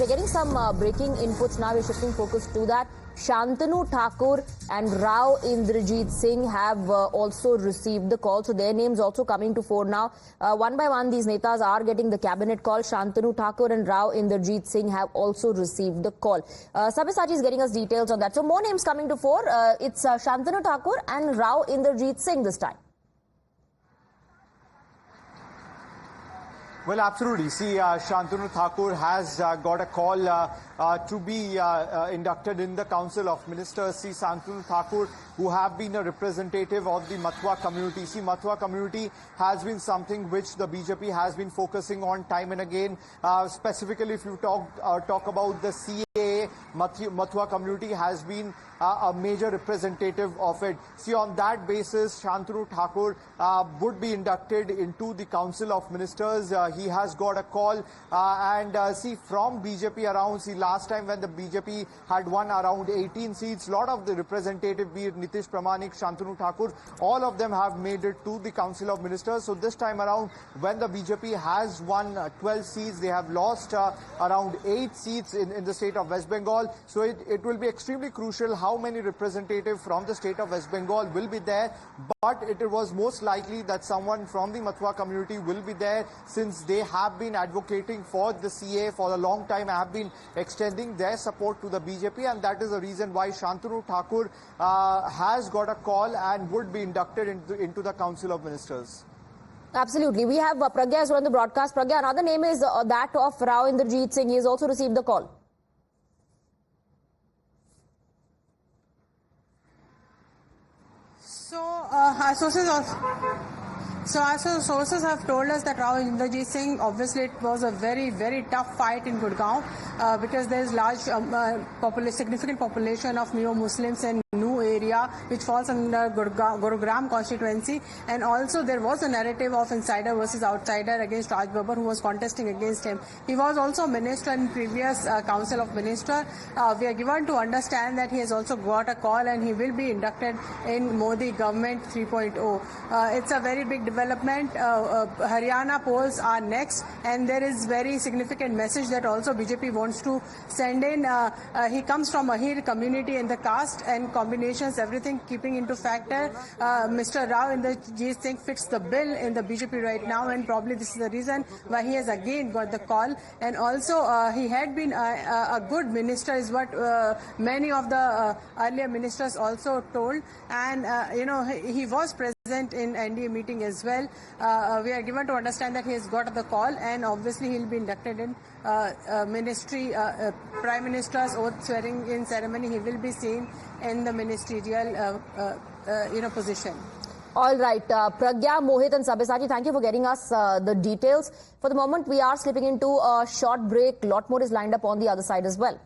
we're getting some breaking inputs now. We're shifting focus to that. Shantanu Thakur and Rao Indrajit Singh have also received the call. So their names also coming to fore now. One by one, these netas are getting the cabinet call. Shantanu Thakur and Rao Indrajit Singh have also received the call. Sabyasachi is getting us details on that. So more names coming to fore. It's Shantanu Thakur and Rao Indrajit Singh this time. Well, absolutely. See, Shantanu Thakur has got a call to be inducted in the Council of Ministers. See, Shantanu Thakur, who have been a representative of the Mathua community. See, Mathua community has been something which the BJP has been focusing on time and again. Specifically, if you talk about the CAA, Mathua community has been a major representative of it. See, on that basis, Shantanu Thakur would be inducted into the Council of Ministers. He has got a call and see, from BJP around, see, last time when the BJP had won around 18 seats, a lot of the representative, be it Nitish Pramanik, Shantanu Thakur, all of them have made it to the Council of Ministers. So this time around, when the BJP has won 12 seats, they have lost around 8 seats in the state of West Bengal. So it will be extremely crucial how many representatives from the state of West Bengal will be there. But it was most likely that someone from the Mathua community will be there, since they have been advocating for the CA for a long time, have been extending their support to the BJP, and that is the reason why Shantanu Thakur has got a call and would be inducted into the Council of Ministers. Absolutely. We have Pragya as well on the broadcast. Pragya, another name is that of Rao Indrajit Singh. He has also received the call. Our sources have told us that Rao Indrajit Singh, obviously it was a very, very tough fight in Gurgaon because there is large, significant population of neo-Muslims in New area, which falls under Gurugram constituency, and also there was a narrative of insider versus outsider against Raj Babbar, who was contesting against him. He was also a minister in previous Council of Ministers. We are given to understand that he has also got a call and he will be inducted in Modi government 3.0. It's a very big development. Haryana polls are next, and there is very significant message that also BJP wants to send in. He comes from Ahir community in the caste and combinations, everything keeping into factor. Mr. Rao Indrajit Singh fits the bill in the BJP right now, and probably this is the reason why he has again got the call. And also he had been a good minister, is what many of the earlier ministers also told, and he was present in NDA meeting as well. We are given to understand that he has got the call, and obviously he will be inducted in ministry, Prime Minister's oath swearing in ceremony. He will be seen in the ministerial position. All right, Pragya, Mohit and Sabyasachi, thank you for getting us the details. For the moment, we are slipping into a short break. A lot more is lined up on the other side as well.